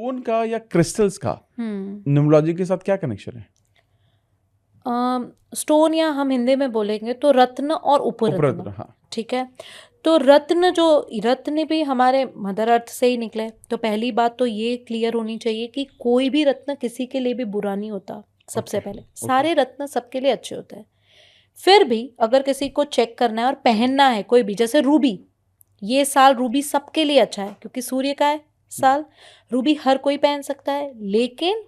Stone का या crystals का न्यूमरोलॉजी के साथ क्या कनेक्शन है? स्टोन या हम हिंदी में बोलेंगे तो रत्न और उपरत्न, उपरत्न, हाँ। ठीक है। तो रत्न भी हमारे मदर अर्थ से ही निकले। तो पहली बात तो ये क्लियर होनी चाहिए कि कोई भी रत्न किसी के लिए भी बुरा नहीं होता। सबसे पहले सारे रत्न सबके लिए अच्छे होते हैं। फिर भी अगर किसी को चेक करना है और पहनना है कोई भी, जैसे रूबी, ये साल रूबी सबके लिए अच्छा है क्योंकि सूर्य का है साल, रूबी हर कोई पहन सकता है। लेकिन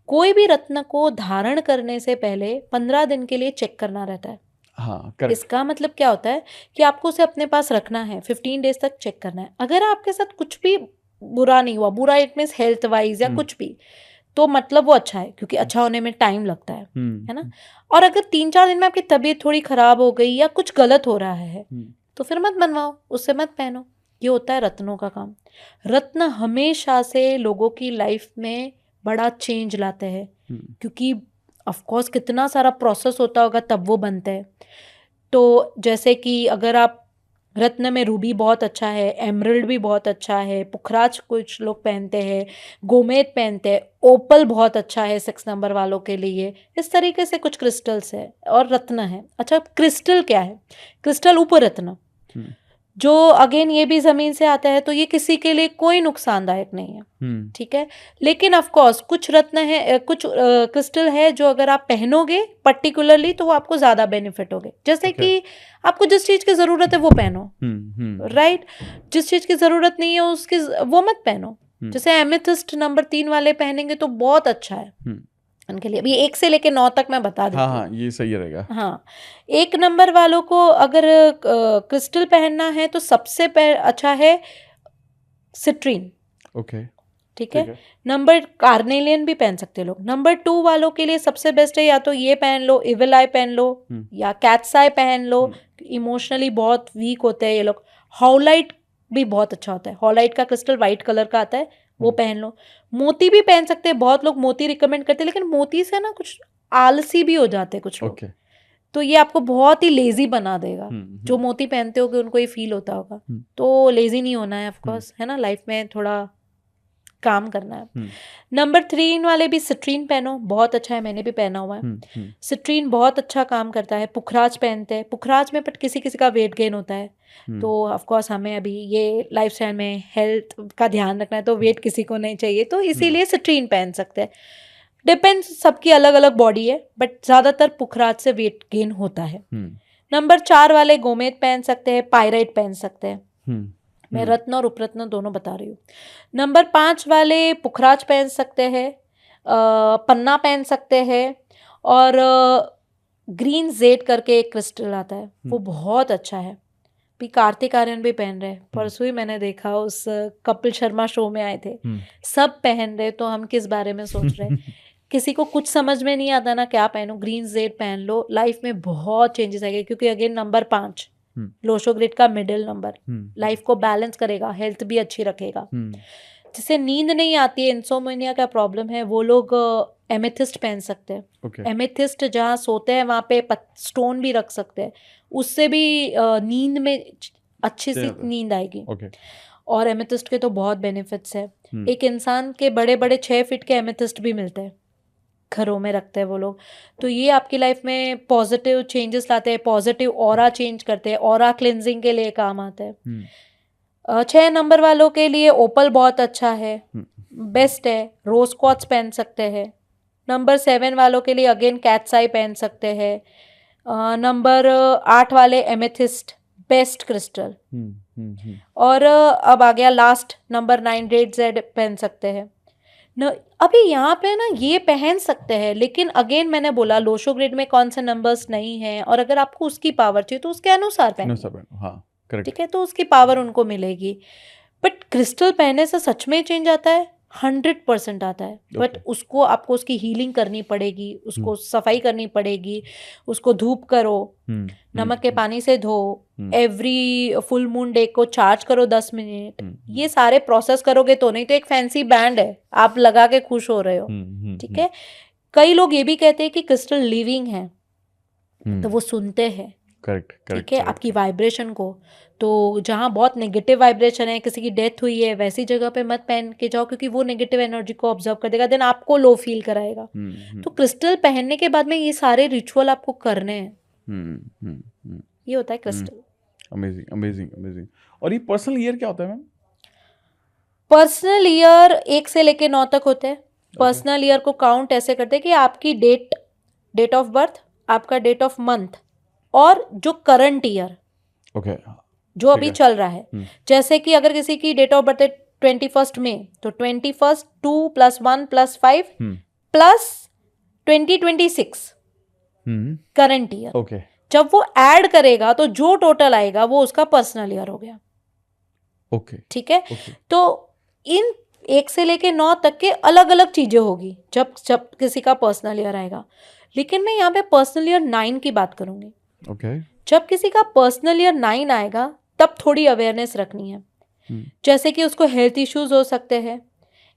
कोई भी रत्न को धारण करने से पहले 15 दिन के लिए चेक करना रहता है। हाँ, करेक्ट। इसका मतलब क्या होता है कि आपको उसे अपने पास रखना है, 15 डेज तक चेक करना है। अगर आपके साथ कुछ भी बुरा नहीं हुआ, बुरा इट मीन्स हेल्थ वाइज या कुछ भी, तो मतलब वो अच्छा है क्योंकि अच्छा होने में टाइम लगता है ना। और अगर 3-4 दिन में आपकी तबीयत थोड़ी खराब हो गई या कुछ गलत हो रहा है तो फिर मत बनवाओ, उससे मत पहनो। ये होता है रत्नों का काम। रत्न हमेशा से लोगों की लाइफ में बड़ा चेंज लाते हैं क्योंकि ऑफ कोर्स कितना सारा प्रोसेस होता होगा तब वो बनते हैं। तो जैसे कि अगर आप रत्न में रूबी बहुत अच्छा है, एमरल्ड भी बहुत अच्छा है, पुखराज कुछ लोग पहनते हैं, गोमेद पहनते हैं, ओपल बहुत अच्छा है 6 नंबर वालों के लिए। इस तरीके से कुछ क्रिस्टल्स है और रत्न है। अच्छा, क्रिस्टल क्या है? क्रिस्टल उपरत्न, जो अगेन ये भी जमीन से आता है, तो ये किसी के लिए कोई नुकसानदायक नहीं है, ठीक है। लेकिन ऑफ कोर्स कुछ रत्न है, कुछ क्रिस्टल है जो अगर आप पहनोगे पर्टिकुलरली तो वो आपको ज्यादा बेनिफिट होगे। जैसे कि आपको जिस चीज की जरूरत है वो पहनो, राइट। जिस चीज की जरूरत नहीं है उसकी वो मत पहनो। जैसे एमेथिस्ट नंबर 3 वाले पहनेंगे तो बहुत अच्छा है उनके लिए। अभी 1 से लेके 9 तक मैं बता देती हूँ। हाँ, ये सही रहेगा। हाँ, 1 नंबर वालों को अगर क्रिस्टल पहनना है तो सबसे अच्छा है सिट्रीन, ओके, ठीक है। नंबर कार्नेलियन भी पहन सकते लोग। नंबर 2 वालों के लिए सबसे बेस्ट है या तो ये पहन लो, इविल आई पहन लो या कैट्स आई पहन लो। इमोशनली बहुत वीक होते हैं ये लोग। हॉलाइट भी बहुत अच्छा होता है। हॉलाइट का क्रिस्टल वाइट कलर का आता है, वो पहन लो। मोती भी पहन सकते हैं, बहुत लोग मोती रिकमेंड करते हैं, लेकिन मोती से ना कुछ आलसी भी हो जाते हैं कुछ लोग। तो ये आपको बहुत ही लेजी बना देगा। जो मोती पहनते होगे उनको ये फील होता होगा। तो लेजी नहीं होना है ऑफ कोर्स, है ना। लाइफ में थोड़ा काम करना है। नंबर 3 वाले भी सिट्रीन पहनो, बहुत अच्छा है, मैंने भी पहना हुआ है। सिट्रीन बहुत अच्छा काम करता है। पुखराज पहनते हैं, पुखराज में बट किसी किसी का वेट गेन होता है, तो ऑफ कोर्स हमें अभी ये लाइफस्टाइल में हेल्थ का ध्यान रखना है, तो वेट किसी को नहीं चाहिए, तो इसीलिए सिट्रीन पहन सकते हैं। डिपेंड्स, सबकी अलग अलग बॉडी है, बट ज्यादातर पुखराज से वेट गेन होता है। नंबर 4 वाले गोमेद पहन सकते हैं, पायराइट पहन सकते हैं। मैं रत्न और उपरत्न दोनों बता रही हूँ। नंबर 5 वाले पुखराज पहन सकते हैं, पन्ना पहन सकते हैं, और ग्रीन जेड करके एक क्रिस्टल आता है, वो बहुत अच्छा है। भी कार्तिक आर्यन भी पहन रहे हैं, परसों ही मैंने देखा, उस कपिल शर्मा शो में आए थे, सब पहन रहे, तो हम किस बारे में सोच रहे हैं। किसी को कुछ समझ में नहीं आता ना क्या पहनो, ग्रीन जेड पहन लो, लाइफ में बहुत चेंजेस आएंगे। क्योंकि अगेन नंबर 5 लोशो ग्रिड का मिडिल नंबर, लाइफ को बैलेंस करेगा, हेल्थ भी अच्छी रखेगा। जिसे नींद नहीं आती है, इंसोम्निया का प्रॉब्लम है, वो लोग एमेथिस्ट पहन सकते हैं। एमेथिस्ट जहाँ सोते हैं वहाँ पे स्टोन भी रख सकते हैं, उससे भी नींद में अच्छी सी नींद आएगी। और एमेथिस्ट के तो बहुत बेनिफिट्स है। एक इंसान के बड़े बड़े 6 फीट के एमेथिस्ट भी मिलते हैं, घरों में रखते हैं वो लोग। तो ये आपकी लाइफ में पॉजिटिव चेंजेस लाते हैं, पॉजिटिव ऑरा चेंज करते हैं, ऑरा क्लिनजिंग के लिए काम आते हैं। 6 नंबर वालों के लिए ओपल बहुत अच्छा है, बेस्ट है। रोज क्वार्ट्ज पहन सकते हैं। नंबर 7 वालों के लिए अगेन कैट्स आई पहन सकते हैं। नंबर 8 वाले एमेथिस्ट, बेस्ट क्रिस्टल। और अब आ गया लास्ट नंबर 9 रेड जेड पहन सकते हैं न। अभी यहाँ पे ना ये पहन सकते हैं, लेकिन अगेन मैंने बोला लोशो ग्रिड में कौन से नंबर्स नहीं है, और अगर आपको उसकी पावर चाहिए तो उसके अनुसार पहनो, हाँ, ठीक है, तो उसकी पावर उनको मिलेगी। बट क्रिस्टल पहनने से सच में चेंज आता है, 100% आता है। बट उसको आपको उसकी हीलिंग करनी पड़ेगी, उसको सफाई करनी पड़ेगी, उसको धूप करो, नमक के पानी से धो, एवरी फुल मून डे को चार्ज करो 10 मिनट। ये सारे प्रोसेस करोगे तो, नहीं तो एक फैंसी बैंड है आप लगा के खुश हो रहे हो, ठीक है। कई लोग ये भी कहते हैं कि क्रिस्टल लिविंग है, तो वो सुनते हैं, करेक्ट ठीक करेक्ट है, आपकी वाइब्रेशन को। तो जहाँ बहुत नेगेटिव वाइब्रेशन है, किसी की डेथ हुई है, वैसी जगह पे मत पहन के जाओ, क्योंकि वो नेगेटिव एनर्जी को ऑब्जर्व कर देगा, देन आपको लो फील कराएगा। तो क्रिस्टल पहनने के बाद में ये सारे रिचुअल आपको करने हैं। ये होता है क्रिस्टल। Amazing amazing amazing. और ये पर्सनल ईयर क्या होता है मैम? पर्सनल ईयर 1 से लेके 9 तक होते हैं। पर्सनल ईयर को काउंट ऐसे करते हैं कि आपकी डेट ऑफ बर्थ, आपका डेट ऑफ मंथ, और जो करंट ईयर ओके जो अभी चल रहा है। जैसे कि अगर किसी की डेट ऑफ बर्थ है 21 मई, तो 21 2 + 1 + 5 प्लस 2026 करंट ईयर। ओके जब वो ऐड करेगा तो जो टोटल आएगा वो उसका पर्सनल ईयर हो गया। ओके ठीक है, तो इन 1 से लेके 9 तक के अलग अलग चीजें होगी जब किसी का पर्सनल ईयर आएगा। लेकिन मैं यहाँ पे पर्सनल ईयर 9 की बात करूंगी। ओके जब किसी का पर्सनल ईयर 9 आएगा तब थोड़ी अवेयरनेस रखनी है। जैसे कि उसको हेल्थ इश्यूज हो सकते हैं।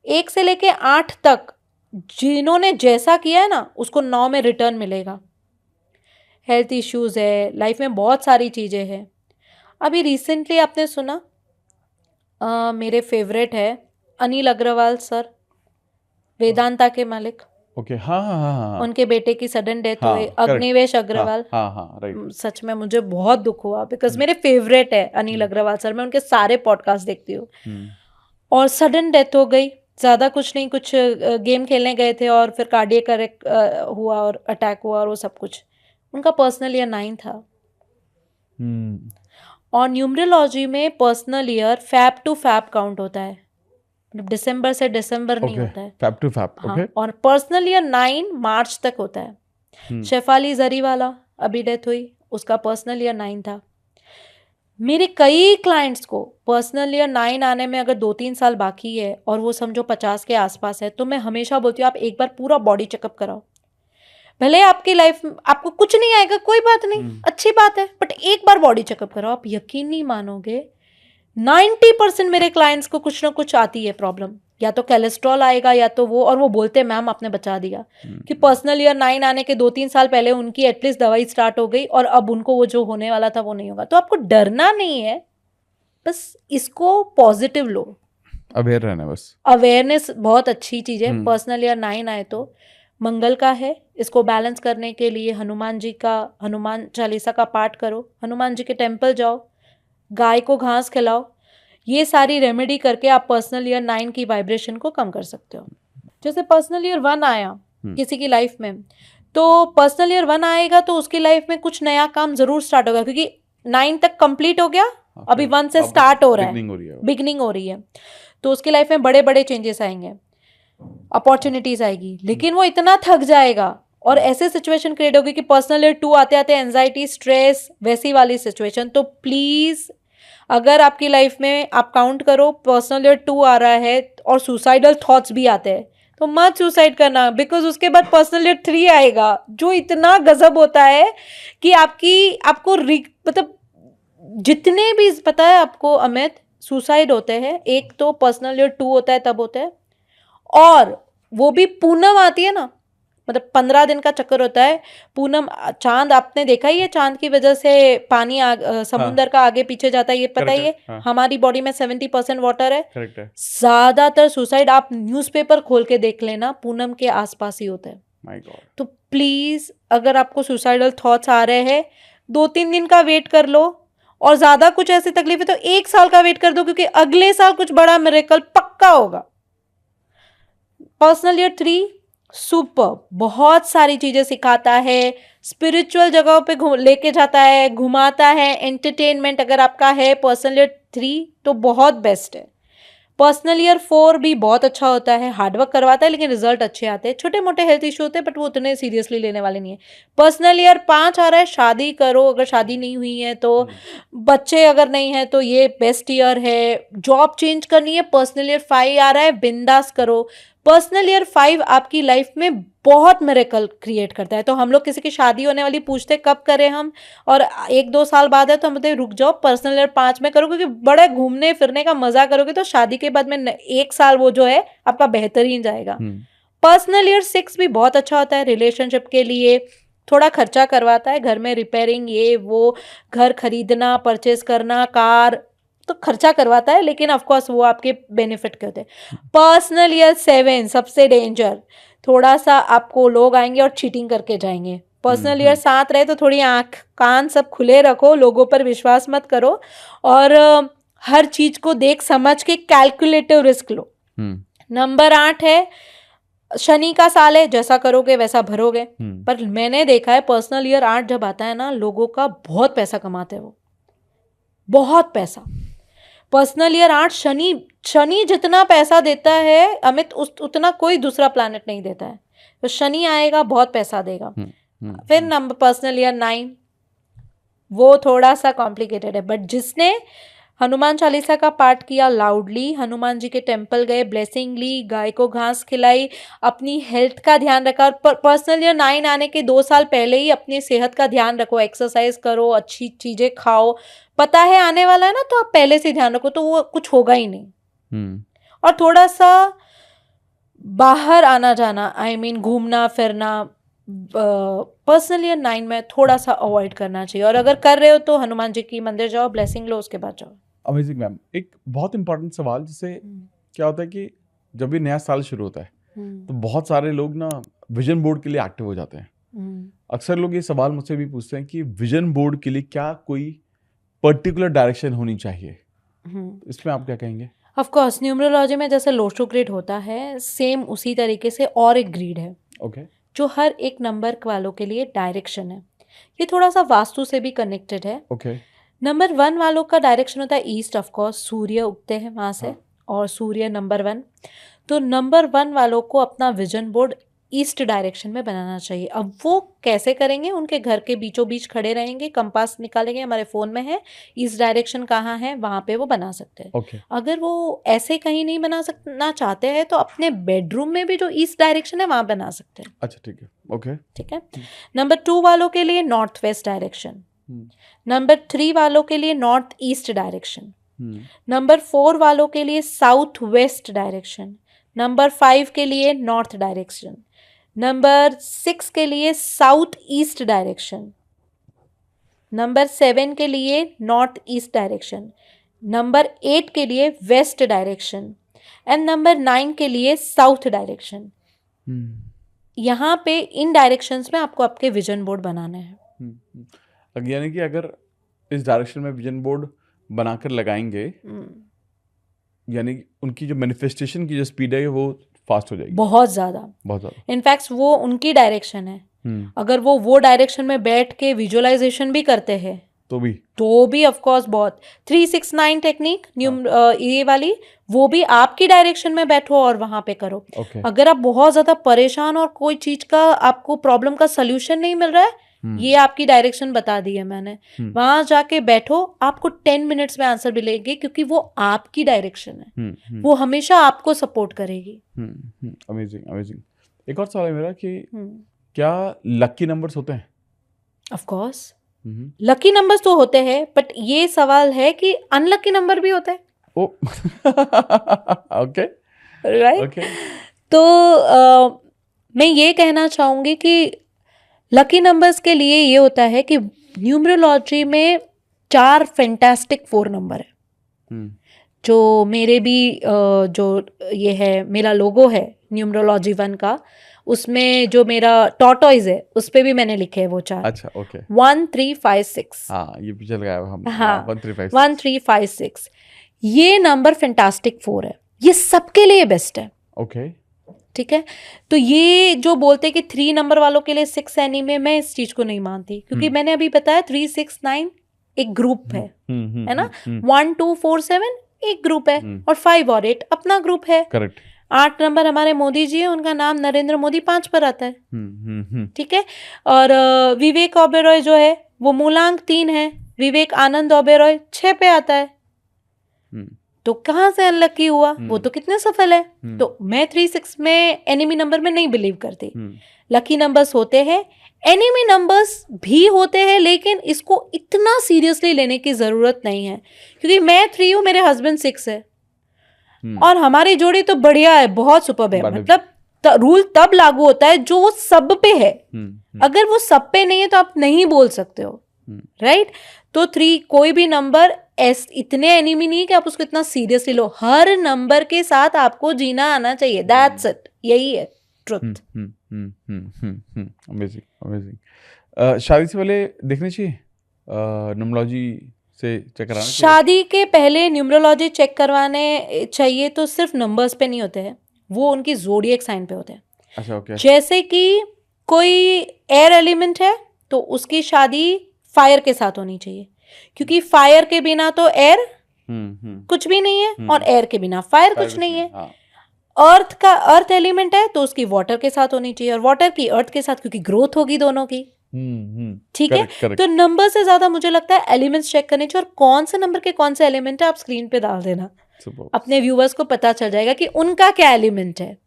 1 से लेके 8 तक जिन्होंने जैसा किया है ना, उसको 9 में रिटर्न मिलेगा। हेल्थ इश्यूज है, लाइफ में बहुत सारी चीजें हैं। अभी रिसेंटली आपने सुना, मेरे फेवरेट है अनिल अग्रवाल सर, वेदांता के मालिक। ओके हाँ हाँ हाँ हाँ उनके बेटे की सडन डेथ हुई, अग्निवेश अग्रवाल। हाँ हाँ राइट। सच में मुझे बहुत दुख हुआ, बिकॉज मेरे फेवरेट है अनिल अग्रवाल सर। मैं उनके सारे पॉडकास्ट देखती हूँ। और सडन डेथ हो गई, ज़्यादा कुछ नहीं, कुछ गेम खेलने गए थे और फिर कार्डियक अरेस्ट हुआ और अटैक हुआ और वो सब कुछ। उनका पर्सनल ईयर 9 था। और न्यूमरोलॉजी में personal year fab to fab count होता है, दिसंबर से दिसंबर नहीं होता है, फैब टू फैब। हाँ, और पर्सनल ईयर 9 मार्च तक होता है। शेफाली जरीवाला अभी डेथ हुई, उसका पर्सनल ईयर 9 था। मेरे कई क्लाइंट्स को पर्सनल ईयर 9 आने में अगर 2-3 साल बाकी है और वो समझो 50 के आसपास है, तो मैं हमेशा बोलती हूँ आप एक बार पूरा बॉडी चेकअप कराओ। भले आपकी लाइफ में आपको कुछ नहीं आएगा, कोई बात नहीं, अच्छी बात है, बट एक बार बॉडी चेकअप कराओ। आप यकीन नहीं मानोगे, 90% मेरे क्लाइंट्स को कुछ ना कुछ आती है प्रॉब्लम, या तो कोलेस्ट्रॉल आएगा या तो वो, और वो बोलते हैं मैम आपने बचा दिया। कि पर्सनल ईयर 9 आने के 2-3 साल पहले उनकी एटलीस्ट दवाई स्टार्ट हो गई और अब उनको वो जो होने वाला था वो नहीं होगा। तो आपको डरना नहीं है, बस इसको पॉजिटिव लो, अवेयर रहना बस। अवेयरनेस बहुत अच्छी चीज़ है। पर्सनल ईयर 9 आए तो मंगल का है, इसको बैलेंस करने के लिए हनुमान चालीसा का पाठ करो, हनुमान जी के टेम्पल जाओ, गाय को घास खिलाओ। ये सारी रेमेडी करके आप पर्सनल ईयर 9 की वाइब्रेशन को कम कर सकते हो। जैसे पर्सनल ईयर 1 आया किसी की लाइफ में, तो पर्सनल ईयर 1 आएगा तो उसकी लाइफ में कुछ नया काम जरूर स्टार्ट होगा, क्योंकि 9 तक कंप्लीट हो गया, अभी 1 से स्टार्ट हो रहा है, बिगनिंग हो रही है। तो उसकी लाइफ में बड़े बड़े चेंजेस आएंगे, अपॉर्चुनिटीज आएगी। लेकिन वो इतना थक जाएगा और ऐसे सिचुएशन क्रिएट होगी कि पर्सनल ईयर 2 आते आते एंजाइटी, स्ट्रेस, वैसी वाली सिचुएशन। तो प्लीज, अगर आपकी लाइफ में आप काउंट करो पर्सनल ईयर 2 आ रहा है और सुसाइडल थॉट्स भी आते हैं, तो मत सुसाइड करना, बिकॉज उसके बाद पर्सनल ईयर 3 आएगा जो इतना गजब होता है कि आपको मतलब जितने भी पता है आपको अमित सुसाइड होते हैं, एक तो पर्सनल ईयर 2 होता है तब होता है, और वो भी पूनम आती है ना, मतलब 15 दिन का चक्कर होता है। पूनम, चांद आपने देखा ही है, चांद की वजह से पानी समुद्र का आगे पीछे जाता है, ये पता ही है। हमारी बॉडी में 70% वाटर है। ज्यादातर सुसाइड आप न्यूज़पेपर खोल के देख लेना, पूनम के आसपास ही होता है। तो प्लीज, अगर आपको सुसाइडल थॉट्स आ रहे हैं, 2-3 दिन का वेट कर लो, और ज्यादा कुछ ऐसी तकलीफ है तो 1 साल का वेट कर दो, क्योंकि अगले साल कुछ बड़ा मिरेकल पक्का होगा। पर्सनल ईयर 3 सुपर, बहुत सारी चीजें सिखाता है, स्पिरिचुअल जगहों पे लेके जाता है, घुमाता है, एंटरटेनमेंट अगर आपका है पर्सनल ईयर 3 तो बहुत बेस्ट है। पर्सनल ईयर 4 भी बहुत अच्छा होता है, हार्डवर्क करवाता है लेकिन रिजल्ट अच्छे आते हैं। छोटे मोटे हेल्थ इशू होते हैं बट वो उतने सीरियसली लेने वाले नहीं है। पर्सनल ईयर 5 आ रहा है, शादी करो, अगर शादी नहीं हुई है तो, बच्चे अगर नहीं है तो ये बेस्ट ईयर है। जॉब चेंज करनी है, पर्सनल ईयर 5 आ रहा है, बिंदास करो। पर्सनल ईयर 5 आपकी लाइफ में बहुत मिरेकल क्रिएट करता है। तो हम लोग किसी की शादी होने वाली पूछते कब करें हम, और 1-2 साल बाद है तो हम बोलते रुक जाओ, पर्सनल ईयर 5 में करो, क्योंकि बड़े घूमने फिरने का मजा करोगे तो शादी के बाद में 1 साल वो जो है आपका बेहतरीन जाएगा। पर्सनल ईयर 6 भी बहुत अच्छा होता है रिलेशनशिप के लिए, थोड़ा खर्चा करवाता है, घर में रिपेयरिंग, ये वो, घर खरीदना, परचेज करना, कार, तो खर्चा करवाता है, लेकिन ऑफ कोर्स वो आपके बेनिफिट के होते हैं। पर्सनल ईयर 7 सबसे डेंजर, थोड़ा सा आपको लोग आएंगे और चीटिंग करके जाएंगे। पर्सनल ईयर 7 रहे तो थोड़ी आंख कान सब खुले रखो, लोगों पर विश्वास मत करो, और हर चीज को देख समझ के कैलकुलेटिव रिस्क लो। नंबर 8 है, शनि का साल है, जैसा करोगे वैसा भरोगे। पर मैंने देखा है पर्सनल ईयर 8 जब आता है ना, लोगों का बहुत पैसा कमाते हैं वो, बहुत पैसा। पर्सनल ईयर 8 शनि जितना पैसा देता है अमित, उतना कोई दूसरा प्लैनेट नहीं देता है। तो शनि आएगा बहुत पैसा देगा। फिर नंबर पर्सनल ईयर 9, वो थोड़ा सा कॉम्प्लिकेटेड है, बट जिसने हनुमान चालीसा का पाठ किया लाउडली, हनुमान जी के टेम्पल गए, ब्लेसिंग ली, गाय को घास खिलाई, अपनी हेल्थ का ध्यान रखा, और पर्सनल ईयर 9 आने के 2 साल पहले ही अपनी सेहत का ध्यान रखो, एक्सरसाइज करो, अच्छी चीजें खाओ, पता है आने वाला है ना, तो आप पहले से ध्यान रखो, तो वो कुछ होगा ही नहीं। और थोड़ा सा बाहर आना जाना, I mean घूमना फिरना, पर्सनल ईयर 9 में थोड़ा सा अवॉइड करना चाहिए, और अगर कर रहे हो तो हनुमान जी की मंदिर जाओ, ब्लेसिंग लो, उसके बाद जाओ। Amazing ma'am. एक बहुत इंपॉर्टेंट सवाल, जैसे क्या होता है कि जब भी नया साल शुरू होता है तो बहुत सारे लोग ना विजन बोर्ड के लिए एक्टिव हो जाते हैं। अक्सर लोग ये सवाल मुझसे भी पूछते हैं कि विजन बोर्ड के लिए क्या कोई पर्टिकुलर डायरेक्शन होनी चाहिए, इसमें आप क्या कहेंगे? ऑफ कोर्स न्यूमरोलॉजी में जैसे लोशो ग्रिड होता है, सेम उसी तरीके से और एक ग्रिड है, जो हर एक नंबर वालों के लिए डायरेक्शन है। ये थोड़ा सा वास्तु से भी कनेक्टेड है। नंबर 1 वालों का डायरेक्शन होता है ईस्ट, ऑफ कोर्स सूर्य उगते हैं वहाँ से, और सूर्य नंबर 1, तो नंबर 1 वालों को अपना विजन बोर्ड ईस्ट डायरेक्शन में बनाना चाहिए। अब वो कैसे करेंगे? उनके घर के बीचों बीच खड़े रहेंगे, कंपास निकालेंगे, हमारे फ़ोन में है, ईस्ट डायरेक्शन कहाँ है वहाँ पे वो बना सकते हैं। अगर वो ऐसे कहीं नहीं बना सकना चाहते हैं तो अपने बेडरूम में भी जो ईस्ट डायरेक्शन है वहाँ बना सकते हैं। अच्छा, ठीक है, ठीक है। नंबर 2 वालों के लिए नॉर्थ वेस्ट डायरेक्शन, नंबर 3 वालों के लिए नॉर्थ ईस्ट डायरेक्शन, नंबर 4 वालों के लिए साउथ वेस्ट डायरेक्शन, नंबर 5 के लिए नॉर्थ डायरेक्शन, नंबर 6 के लिए साउथ ईस्ट डायरेक्शन, नंबर 7 के लिए नॉर्थ ईस्ट डायरेक्शन, नंबर 8 के लिए वेस्ट डायरेक्शन, एंड नंबर 9 के लिए साउथ डायरेक्शन। यहाँ पे इन डायरेक्शंस में आपको आपके विजन बोर्ड बनाने हैं। यानी कि अगर इस डायरेक्शन में विजन बोर्ड बनाकर लगाएंगे, यानी उनकी जो मैनिफेस्टेशन की जो स्पीड है वो फास्ट हो जाएगी, बहुत ज़्यादा। इनफैक्ट वो उनकी डायरेक्शन है। अगर वो डायरेक्शन में बैठ के विजुअलाइजेशन भी करते हैं तो भी ऑफ कोर्स बहुत 369 टेक्निक ये वाली, वो भी आपकी डायरेक्शन में बैठो और वहां पे करो। अगर आप बहुत ज्यादा परेशान और कोई चीज का आपको प्रॉब्लम का सोल्यूशन नहीं मिल रहा है, ये आपकी डायरेक्शन बता दी है मैंने, वहां जाके बैठो, आपको 10 मिनट्स में आंसर मिलेंगे, क्योंकि वो आपकी डायरेक्शन है, वो हमेशा आपको सपोर्ट करेगी। अमेजिंग। एक और सवाल है मेरा कि क्या लकी नंबर्स होते हैं? ऑफ कोर्स लकी नंबर्स तो होते हैं, बट ये सवाल है कि अनलकी नंबर भी होते हैं। Okay, right. तो मैं ये कहना चाहूंगी कि लकी नंबर्स के लिए ये होता है कि न्यूमरोलॉजी में 4 फैंटास्टिक 4 नंबर है, जो मेरे भी जो ये है मेरा लोगो है न्यूमरोलॉजी 1 का, उसमें जो मेरा टॉर्टोइज है उस पे भी मैंने लिखे हैं वो 4। अच्छा, ओके। 1 3 5 6। हाँ, ये पीछे लगाया हम। हाँ, 1 3 5 6 ये नंबर फैंटास्टिक 4 है, ये सबके लिए बेस्ट है। ओके, ठीक है। तो ये जो बोलते हैं कि 3 नंबर वालों के लिए 6 एनीमे, मैं इस चीज को नहीं मानती, क्योंकि मैंने अभी बताया 3 6 9 एक ग्रुप है ना, 1 2 4 7 एक ग्रुप है, और 5 और 8 अपना ग्रुप है। करेक्ट। 8 नंबर हमारे मोदी जी है, उनका नाम नरेंद्र मोदी 5 पर आता है। ठीक है। और विवेक ओबेरॉय जो है वो मूलांक 3 है, विवेक आनंद ओबेरॉय 6 पे आता है। तो कहाँ से अनलकी हुआ? वो तो कितने सफल है। तो मैं 3 6 में एनिमी नंबर में नहीं बिलीव करती। लकी नंबर्स होते हैं, एनिमी नंबर्स भी होते हैं, लेकिन इसको इतना सीरियसली लेने की जरूरत नहीं है, क्योंकि मैं 3 हूँ, मेरे हस्बैंड 6 है, और हमारी जोड़ी तो बढ़िया है, बहुत सुपर्ब है। मतलब रूल तब लागू होता है जो वो सब पे है। अगर वो सब पे नहीं है तो आप नहीं बोल सकते हो, राइट? तो 3, कोई भी नंबर इतने एनिमी नहीं है कि आप उसको इतना सीरियसली लो। हर नंबर के साथ आपको जीना आना चाहिए, दैट्स इट, यही है ट्रुथ। Amazing amazing. शादी से पहले देखनी चाहिए न्यूमरोलॉजी से चेक कराना चाहिए? शादी के पहले न्यूमरोलॉजी चेक करवाने चाहिए तो सिर्फ नंबर्स पे नहीं होते हैं, वो उनकी ज़ोडिएक साइन पे होते हैं। अच्छा, ओके। जैसे कि कोई एयर एलिमेंट है तो उसकी शादी फायर के साथ होनी चाहिए, क्योंकि फायर के बिना तो एयर कुछ भी नहीं है और एयर के बिना फायर कुछ नहीं है। अर्थ एलिमेंट है तो उसकी वाटर के साथ होनी चाहिए और वाटर की अर्थ के साथ, क्योंकि ग्रोथ होगी दोनों की। ठीक है, तो नंबर से ज्यादा मुझे लगता है एलिमेंट्स चेक करने चाहिए, और कौन से नंबर के कौन से एलिमेंट है आप स्क्रीन पे डाल देना, अपने व्यूवर्स को पता चल जाएगा कि उनका क्या एलिमेंट है।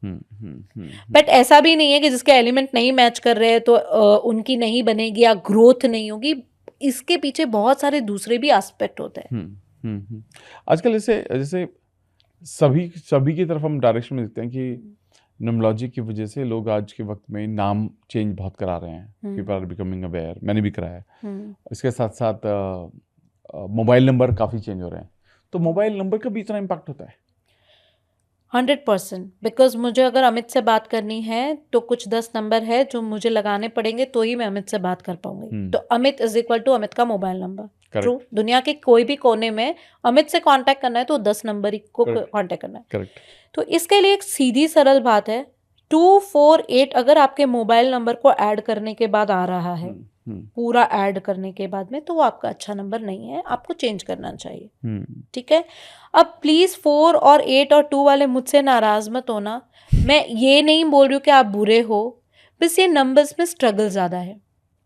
बट ऐसा भी नहीं है कि जिसके एलिमेंट नहीं मैच कर रहे हैं तो उनकी नहीं बनेगी या ग्रोथ नहीं होगी। इसके पीछे बहुत सारे दूसरे भी एस्पेक्ट होते हैं। आजकल जैसे सभी की तरफ हम डायरेक्शन में देखते हैं कि न्यूमरोलॉजी की वजह से लोग आज के वक्त में नाम चेंज बहुत करा रहे हैं। पीपल आर बिकमिंग अवेयर, मैंने भी कराया है। इसके साथ साथ मोबाइल नंबर काफ़ी चेंज हो रहे हैं, तो मोबाइल नंबर का भी इतना इम्पैक्ट होता है? 100%, बिकॉज मुझे अगर अमित से बात करनी है तो कुछ 10 नंबर है जो मुझे लगाने पड़ेंगे तो ही मैं अमित से बात कर पाऊंगी। तो Amit is equal to Amit का मोबाइल नंबर। ट्रू, दुनिया के कोई भी कोने में अमित से कांटेक्ट करना है तो 10 नंबर को कांटेक्ट करना है। करेक्ट। तो इसके लिए एक सीधी सरल बात है, 248 अगर आपके मोबाइल नंबर को ऐड करने के बाद आ रहा है, पूरा ऐड करने के बाद में, तो वो आपका अच्छा नंबर नहीं है, आपको चेंज करना चाहिए। ठीक है, अब प्लीज 4 और 8 और 2 वाले मुझसे नाराज मत होना। मैं ये नहीं बोल रही हूँ कि आप बुरे हो, बस ये नंबर्स में स्ट्रगल ज्यादा है।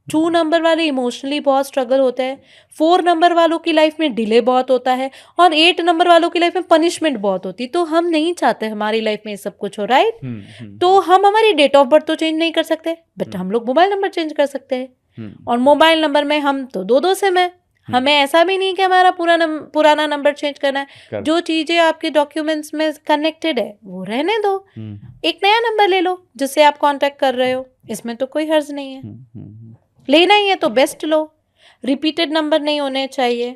2 नंबर वाले इमोशनली बहुत स्ट्रगल होते हैं, 4 नंबर वालों की लाइफ में डिले बहुत होता है, और 8 नंबर वालों की लाइफ में पनिशमेंट बहुत होती है। तो हम नहीं चाहते हमारी लाइफ में ये सब कुछ हो, राइट? तो हम हमारी डेट ऑफ बर्थ तो चेंज नहीं कर सकते, बट हम लोग मोबाइल नंबर चेंज कर सकते हैं। और मोबाइल नंबर में हम तो 2 सिम है, हमें ऐसा भी नहीं कि हमारा पुराना नंबर चेंज करना है। जो चीजें आपके डॉक्यूमेंट्स में कनेक्टेड है वो रहने दो, एक नया नंबर ले लो जिससे आप कांटेक्ट कर रहे हो, इसमें तो कोई हर्ज नहीं है। लेना ही है तो बेस्ट लो, रिपीटेड नंबर नहीं होने चाहिए।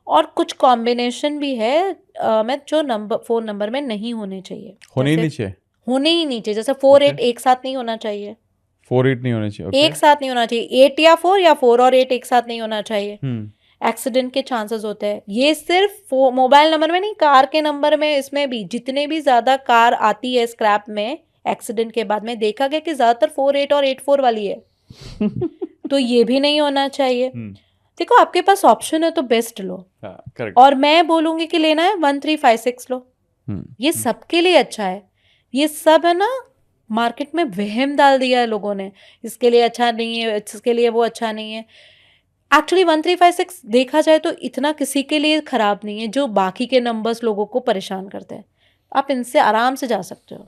और कुछ कॉम्बिनेशन भी है मैं जो नंबर 4 नंबर में नहीं होने चाहिए, होने ही नहीं चाहिए। जैसे 4 8 एक साथ नहीं होना चाहिए। 4 8 नहीं होने चाहिए, एक साथ नहीं होना चाहिए। 8 या 4 या 4 और 8 एक साथ नहीं होना चाहिए। एक्सीडेंट के चांसेस होते हैं। ये सिर्फ मोबाइल नंबर में नहीं, कार के नंबर में, इसमें भी जितने भी ज्यादा कार आती है स्क्रैप में एक्सीडेंट के बाद में, देखा गया कि ज्यादातर 4 8 और 8 4 वाली है। तो ये भी नहीं होना चाहिए। देखो आपके पास ऑप्शन है तो बेस्ट लो। और मैं बोलूंगी कि लेना है 1 3 5 6 लो। ये सबके लिए अच्छा है। ये सब है ना, मार्केट में वहम डाल दिया है लोगों ने, इसके लिए अच्छा नहीं है, इसके लिए वो अच्छा नहीं है। एक्चुअली 1 3 5 6 देखा जाए तो इतना किसी के लिए खराब नहीं है, जो बाकी के नंबर्स लोगों को परेशान करते हैं। आप इनसे आराम से जा सकते हो।